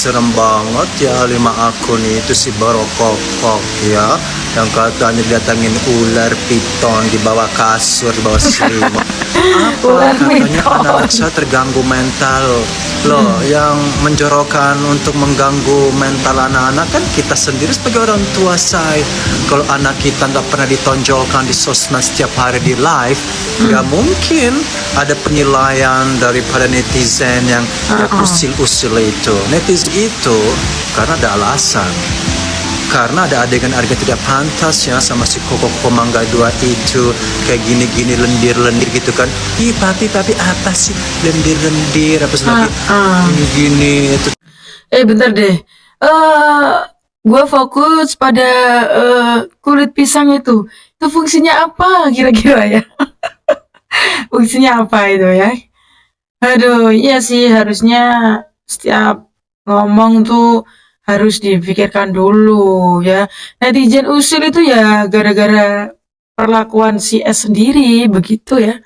serem banget ya 5 akun itu si Barokokok ya, yang katanya didatangin ular piton di bawah kasur, di bawah selimut. Apa katanya anak saya terganggu mental loh, yang menjorokkan untuk mengganggu mental anak-anak kan kita sendiri sebagai orang tua. Saya kalau anak kita nggak pernah ditonjolkan di sosmed setiap hari di live, nggak mungkin ada penilaian daripada netizen yang usil-usil itu. Netizen itu karena ada alasan, karena ada adegan-adegan tidak pantas ya sama si Koko Mangga 2 itu, kayak gini-gini lendir-lendir gitu kan. Ih papi apa sih lendir-lendir apa sih gini itu. Bentar deh. Gua fokus pada kulit pisang itu. Itu fungsinya apa kira-kira ya? Fungsinya apa itu ya? Aduh, iya sih harusnya setiap ngomong tuh harus dipikirkan dulu ya. Netizen usil itu ya gara-gara perlakuan si S sendiri begitu ya.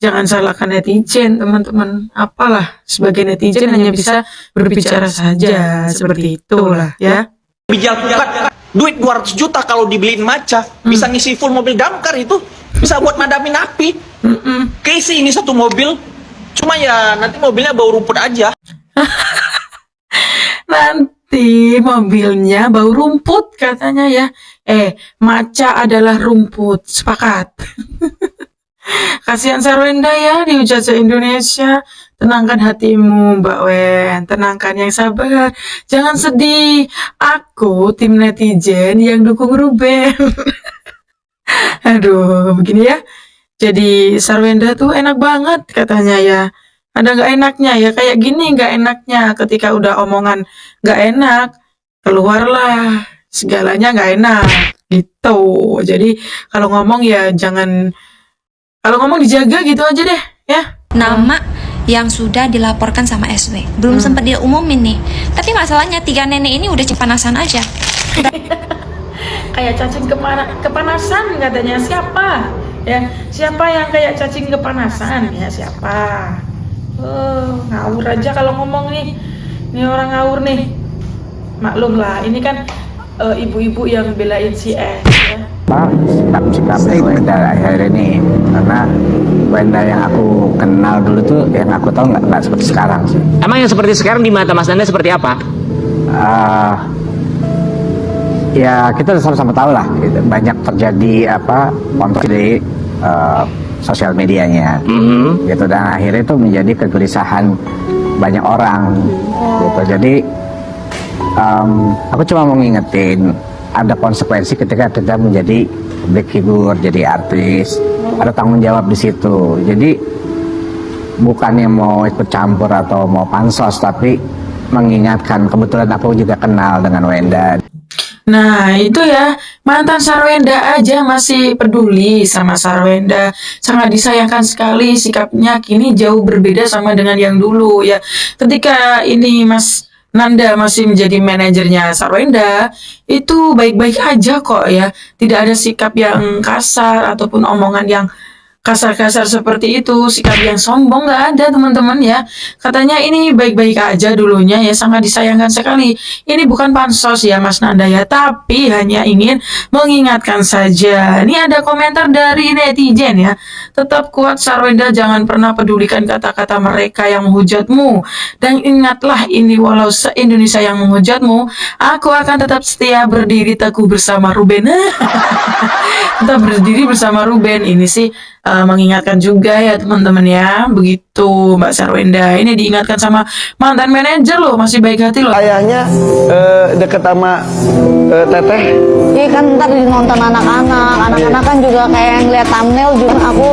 Jangan salahkan netizen, teman-teman. Apalah, sebagai netizen hanya bisa berbicara saja seperti itulah ya. Bijal bukan duit 200 juta kalau dibeliin maca bisa ngisi full mobil damkar, itu bisa buat madamin api. Keisi ini satu mobil, cuma ya nanti mobilnya bau rumput aja. Nanti mobilnya bau rumput katanya ya. Maca adalah rumput, sepakat. Kasihan Sarwenda ya dihujat se-Indonesia. Tenangkan hatimu Mbak Wen, tenangkan yang sabar, jangan sedih. Aku tim netizen yang dukung Ruben. Aduh, begini ya. Jadi Sarwenda tuh enak banget katanya ya. Ada nggak enaknya ya, kayak gini nggak enaknya ketika udah omongan nggak enak, keluarlah segalanya nggak enak gitu. Jadi kalau ngomong ya jangan, kalau ngomong dijaga gitu aja deh ya. Nama yang sudah dilaporkan sama SW belum sempat dia umumin nih, tapi masalahnya 3 nenek ini udah kepanasan aja. Kayak cacing kepanasan katanya. Siapa ya, siapa yang kayak cacing kepanasan ya, siapa? Ngawur aja kalau ngomong nih. Ini orang ngawur nih. Maklum lah, ini kan ibu-ibu yang belain si S ya. Sikap Wenda akhir ini, karena Wenda yang aku kenal dulu tuh, yang aku tahu nggak seperti sekarang sih. Emang yang seperti sekarang di mata Mas Nanda seperti apa? Ya kita sama-sama tahu lah, gitu. Banyak terjadi kontrol di sosial medianya, gitu, dan akhirnya itu menjadi kegelisahan banyak orang, gitu. Jadi aku cuma mau ngingetin, ada konsekuensi ketika kita menjadi public figure, jadi artis, ada tanggung jawab di situ. Jadi bukannya mau ikut campur atau mau pansos, tapi mengingatkan, kebetulan aku juga kenal dengan Wenda. Nah itu ya, mantan Sarwenda aja masih peduli sama Sarwenda. Sangat disayangkan sekali sikapnya kini jauh berbeda sama dengan yang dulu ya. Ketika ini Mas Nanda masih menjadi manajernya Sarwenda, itu baik-baik aja kok ya. Tidak ada sikap yang kasar ataupun omongan yang kasar-kasar seperti itu, sikap yang sombong nggak ada teman-teman ya. Katanya ini baik-baik aja dulunya ya, sangat disayangkan sekali. Ini bukan pansos ya Mas Nanda ya, tapi hanya ingin mengingatkan saja. Ini ada komentar dari netizen ya. Tetap kuat Sarwenda, jangan pernah pedulikan kata-kata mereka yang menghujatmu. Dan ingatlah ini, walau se-Indonesia yang menghujatmu, aku akan tetap setia berdiri teguh bersama Ruben. Tetap berdiri bersama Ruben. Ini sih mengingatkan juga ya teman-teman ya, begitu Mbak Sarwenda. Ini diingatkan sama mantan manajer loh, masih baik hati loh. Ayahnya deket sama teteh. Iya kan ntar nonton anak-anak kan juga kayak ngeliat thumbnail juga. Aku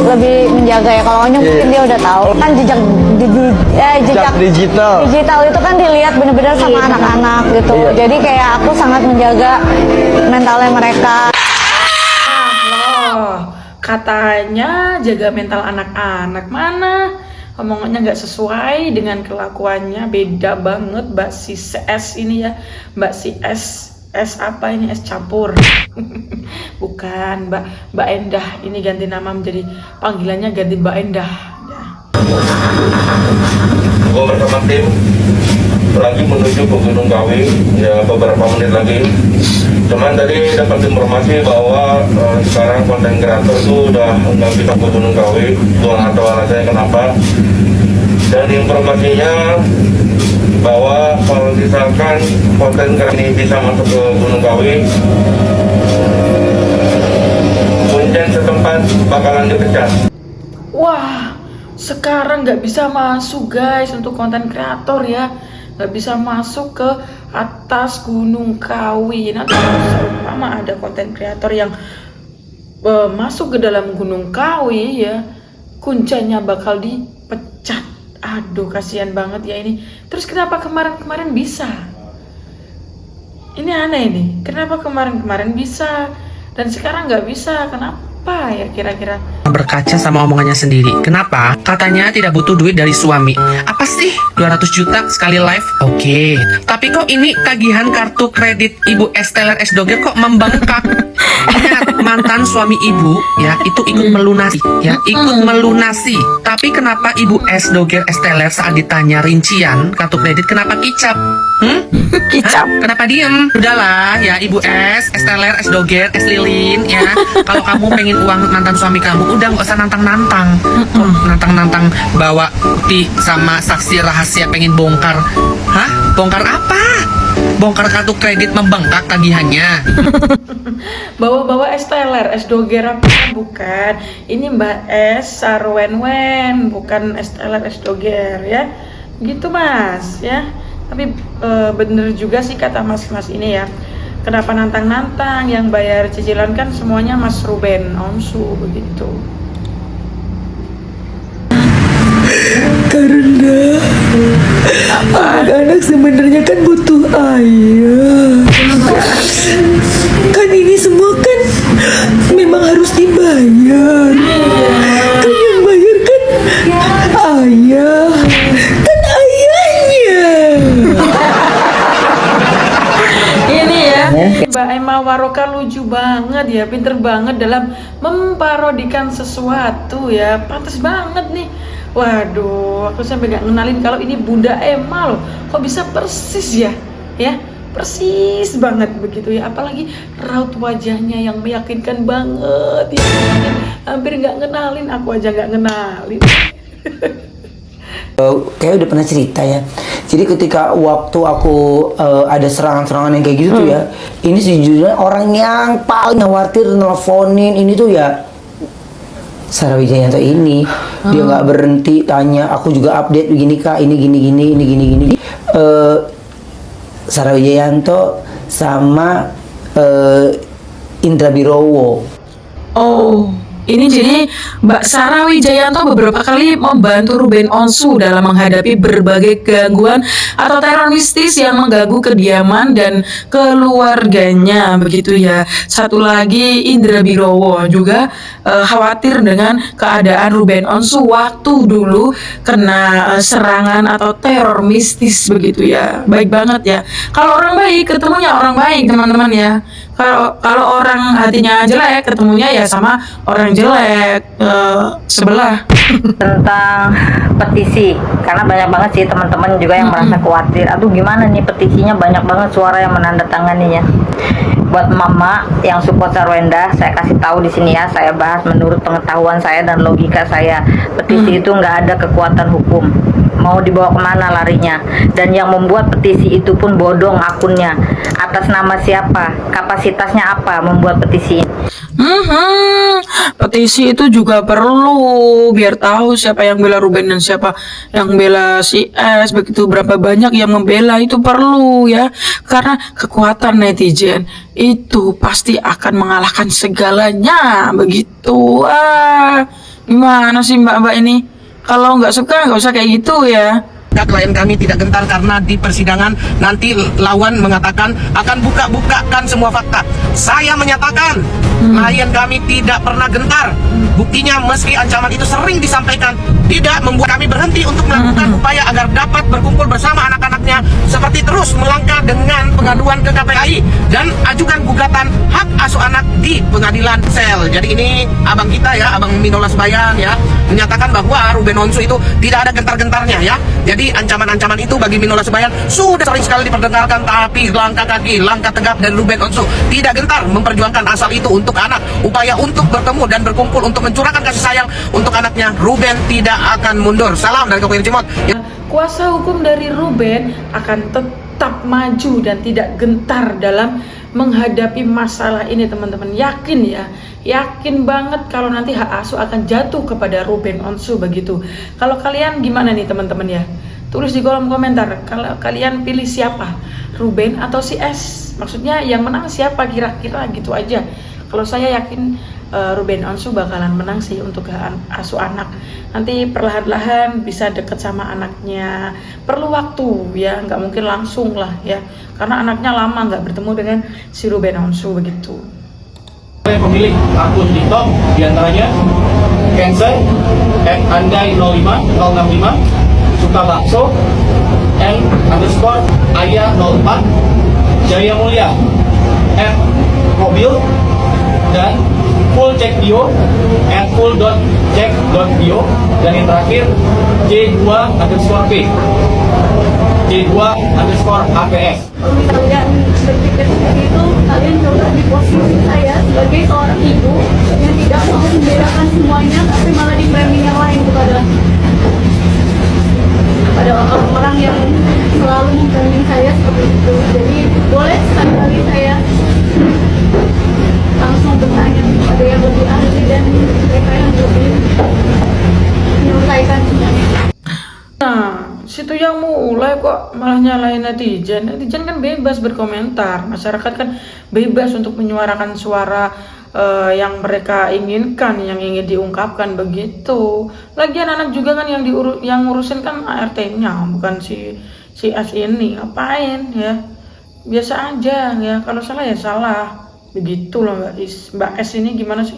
lebih menjaga ya, kalau mungkin dia udah tahu kan jejak digital itu kan dilihat bener-bener sama anak-anak gitu. Jadi kayak aku sangat menjaga mentalnya mereka. Katanya jaga mental anak-anak, mana omongannya nggak sesuai dengan kelakuannya, beda banget Mbak si S ini ya. Mbak si S apa ini, S campur. Bukan Mbak Endah, ini ganti nama menjadi panggilannya ganti Mbak Endah ya. Gue bersama tim lagi menuju ke Gunung Kawi, ya beberapa menit lagi. Cuman tadi dapat informasi bahwa sekarang konten kreator itu udah nggak bisa ke Gunung Kawi, itu nggak tahu alasannya kenapa. Dan informasinya bahwa kalau misalkan konten kreator ini bisa masuk ke Gunung Kawi, Punjen setempat bakalan dipecat. Wah, sekarang nggak bisa masuk guys untuk konten kreator ya, nggak bisa masuk ke atas Gunung Kawi. Nanti sama ada konten kreator yang masuk ke dalam Gunung Kawi ya, kuncinya bakal dipecat. Aduh, kasihan banget ya ini. Terus kenapa kemarin-kemarin bisa? Ini aneh nih, kenapa kemarin-kemarin bisa dan sekarang nggak bisa? Kenapa ya kira-kira? Berkaca sama omongannya sendiri. Kenapa? Katanya tidak butuh duit dari suami. Apa sih? 200 juta sekali live? Oke. Tapi kok ini tagihan kartu kredit Ibu Esteller S. Doger kok membengkak? Ingat, mantan suami ibu ya itu ikut melunasi ya, ikut melunasi. Tapi kenapa Ibu S. Doger Esteller saat ditanya rincian kartu kredit kenapa kicap? Kicap? Kenapa diem? Udahlah ya Ibu S. Esteller S. Doger S. Lilin ya. Kalau kamu pengen uang mantan suami kamu, udah nggak usah nantang-nantang. Nantang-nantang bawa bukti sama saksi rahasia pengen bongkar. Hah? Bongkar apa? Bongkar kartu kredit membengkak tagihannya. Bawa-bawa Esteller S. Doger apa? Bukan. Ini Mbak S. Sarwenwen, bukan Esteller S. Doger ya. Gitu Mas ya. Tapi bener juga sih kata mas-mas ini ya. Kenapa nantang-nantang? Yang bayar cicilan kan semuanya Mas Ruben Onsu begitu. Karena anak-anak sebenarnya kan butuh ayah. Kan ini semua kan memang harus dibayar. Kan yang bayar kan ayah. Kan ayahnya. Ini ya, Mbak Emma Waroka lucu banget ya, pinter banget dalam memparodikan sesuatu ya, pantas banget nih. Waduh, aku sampai gak ngenalin kalau ini Bunda Emma loh. Kok bisa persis ya? Ya, persis banget begitu ya. Apalagi raut wajahnya yang meyakinkan banget ya. Hampir gak ngenalin, aku aja gak ngenalin. Kayak udah pernah cerita ya. Jadi ketika waktu aku ada serangan-serangan yang kayak gitu tuh ya, ini sejujurnya orang yang paling khawatir nelfonin ini tuh ya Sarah Wijayanto ini. Dia nggak berhenti tanya, aku juga update begini kak, ini gini. Sarah Wijayanto sama Indra Birowo. Oh, ini jadi Mbak Sarah Wijayanto beberapa kali membantu Ruben Onsu dalam menghadapi berbagai gangguan atau teror mistis yang mengganggu kediaman dan keluarganya begitu ya. Satu lagi Indra Birowo juga khawatir dengan keadaan Ruben Onsu waktu dulu kena serangan atau teror mistis begitu ya. Baik banget ya. Kalau orang baik ketemunya orang baik teman-teman ya. Kalau orang hatinya jelek ketemunya ya sama orang jelek sebelah. Tentang petisi, karena banyak banget sih teman-teman juga yang merasa khawatir. Aduh gimana nih petisinya, banyak banget suara yang menandatanganinya. Buat mama yang support Sarwenda, saya kasih tahu di sini ya, saya bahas menurut pengetahuan saya dan logika saya. Petisi itu nggak ada kekuatan hukum. Mau dibawa kemana larinya? Dan yang membuat petisi itu pun bodong akunnya. Atas nama siapa? Kapasitasnya apa membuat petisi ini? Petisi itu juga perlu biar tahu siapa yang bela Ruben dan siapa yang bela si S, begitu berapa banyak yang membela itu perlu ya, karena kekuatan netizen itu pasti akan mengalahkan segalanya begitu. Gimana sih mbak-mbak ini? Kalau nggak suka nggak usah kayak gitu ya. Klien kami tidak gentar karena di persidangan nanti lawan mengatakan akan buka-bukakan semua fakta. Saya menyatakan klien kami tidak pernah gentar. Buktinya meski ancaman itu sering disampaikan, tidak membuat kami berhenti untuk melakukan upaya agar dapat berkumpul bersama anak-anaknya seperti terus melangkah dengan pengaduan ke KPAI dan ajukan gugatan hak asuh anak di pengadilan sel. Jadi ini abang kita ya, abang Minolas Bayan ya, menyatakan bahwa Ruben Onsu itu tidak ada gentar-gentarnya ya. Jadi ancaman-ancaman itu bagi Minolas Bayan sudah sering sekali diperdengarkan, tapi langkah kaki, langkah tegap dan Ruben Onsu tidak gentar memperjuangkan asal itu untuk anak. Upaya untuk bertemu dan berkumpul untuk mencurahkan kasih sayang untuk anaknya, Ruben tidak akan mundur. Salam dari Kopi Cimot. Kuasa hukum dari Ruben akan tetap maju dan tidak gentar dalam menghadapi masalah ini, teman-teman. Yakin ya, yakin banget kalau nanti hak asuh akan jatuh kepada Ruben Onsu begitu. Kalau kalian gimana nih teman-teman ya? Tulis di kolom komentar, kalau kalian pilih siapa, Ruben atau si S? Maksudnya yang menang siapa kira-kira gitu aja. Kalau saya yakin Ruben Onsu bakalan menang sih untuk asuh anak. Nanti perlahan-lahan bisa deket sama anaknya. Perlu waktu ya, nggak mungkin langsung lah ya. Karena anaknya lama nggak bertemu dengan si Ruben Onsu begitu. Pemilik akun TikTok diantaranya Cancer, @andai05, suka bakso, _ayah04, Jaya Mulia, @mobil, dan full check bio, @full.check.bio, dan yang terakhir J2_P, J2_APS. Kalian berpikir seperti itu, kalian coba di posisi saya sebagai seorang ibu yang tidak mau membedakan semuanya, tapi malah di framing yang lain kepada orang-orang yang selalu memframing saya seperti itu. Jadi boleh sekali-kali saya langsung bertanya kepada yang lebih ahli dan mereka yang lebih menyelesaikan semuanya. Nah, situ yang mulai kok malah nyalain netizen. Netizen kan bebas berkomentar, masyarakat kan bebas untuk menyuarakan suara yang mereka inginkan, yang ingin diungkapkan begitu. Lagian anak juga kan yang ngurusin kan ART-nya, bukan si S ini. Ngapain ya? Biasa aja ya. Kalau salah ya salah. Begitu loh Mbak S ini gimana sih?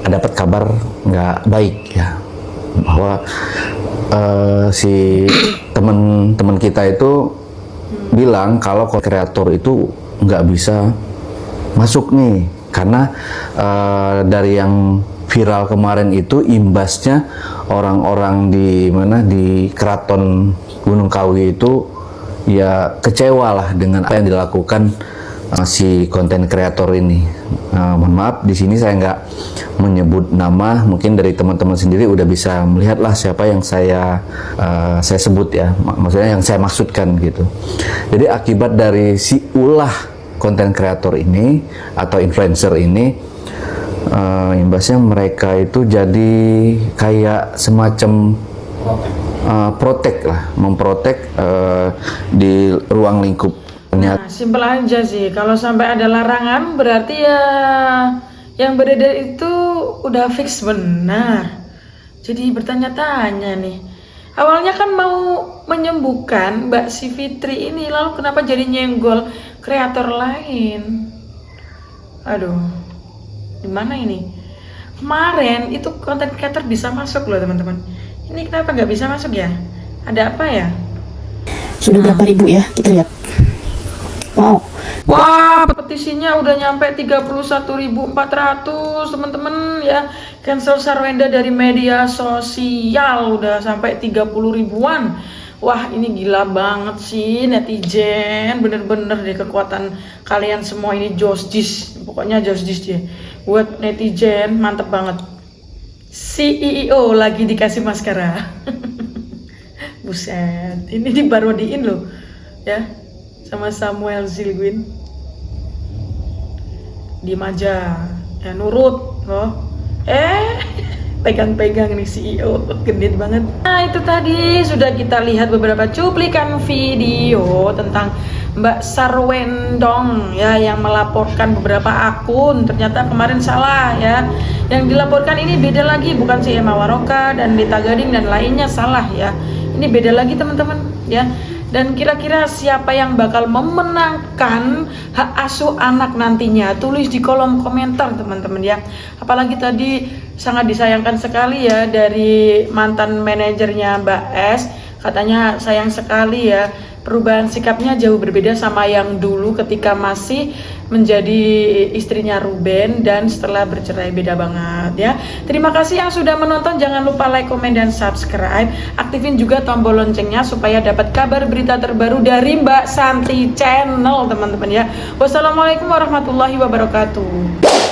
Dapat kabar nggak baik ya, bahwa si teman-teman kita itu bilang kalau kreator itu nggak bisa masuk nih, karena dari yang viral kemarin itu imbasnya orang-orang di Keraton Gunung Kawi itu ya kecewa lah dengan apa yang dilakukan si konten kreator ini. Mohon maaf, di sini saya nggak menyebut nama, mungkin dari teman-teman sendiri udah bisa melihat lah siapa yang saya sebut ya, maksudnya yang saya maksudkan gitu. Jadi akibat dari si ulah konten kreator ini atau influencer ini, imbasnya mereka itu jadi kayak semacam memprotek di ruang lingkup. Nah, simpel aja sih. Kalau sampai ada larangan berarti ya yang beredar itu udah fix benar. Jadi bertanya-tanya nih. Awalnya kan mau menyembuhkan Mbak si Fitri ini, lalu kenapa jadi nyenggol kreator lain? Aduh, gimana ini? Kemarin itu konten kreator bisa masuk loh teman-teman. Ini kenapa nggak bisa masuk ya? Ada apa ya? Sudah berapa ribu ya? Kita lihat. Wow. Wah, petisinya udah nyampe 31.400 teman-teman ya. Cancel Sarwenda dari media sosial udah sampai 30 ribuan. Wah, ini gila banget sih netizen. Bener-bener deh kekuatan kalian semua ini josjis. Pokoknya josjis deh. Buat netizen mantep banget. CEO lagi dikasih maskara. Buset, ini diparodiin loh ya sama Samuel Zilguin. Diem aja ya, nurut loh. Pegang-pegang nih CEO, genit banget. Nah, itu tadi sudah kita lihat beberapa cuplikan video tentang Mbak Sarwendong ya, yang melaporkan beberapa akun. Ternyata kemarin salah ya. Yang dilaporkan ini beda lagi, bukan si Emma Waroka dan Dita Gading dan lainnya, salah ya. Ini beda lagi teman-teman ya. Dan kira-kira siapa yang bakal memenangkan hak asuh anak nantinya? Tulis di kolom komentar teman-teman ya. Apalagi tadi sangat disayangkan sekali ya dari mantan manajernya Mbak S. Katanya sayang sekali ya perubahan sikapnya jauh berbeda sama yang dulu ketika masih menjadi istrinya Ruben dan setelah bercerai, beda banget ya. Terima kasih yang sudah menonton, jangan lupa like, komen, dan subscribe. Aktifin juga tombol loncengnya supaya dapat kabar berita terbaru dari Mbak Santi Channel teman-teman ya. Wassalamualaikum warahmatullahi wabarakatuh.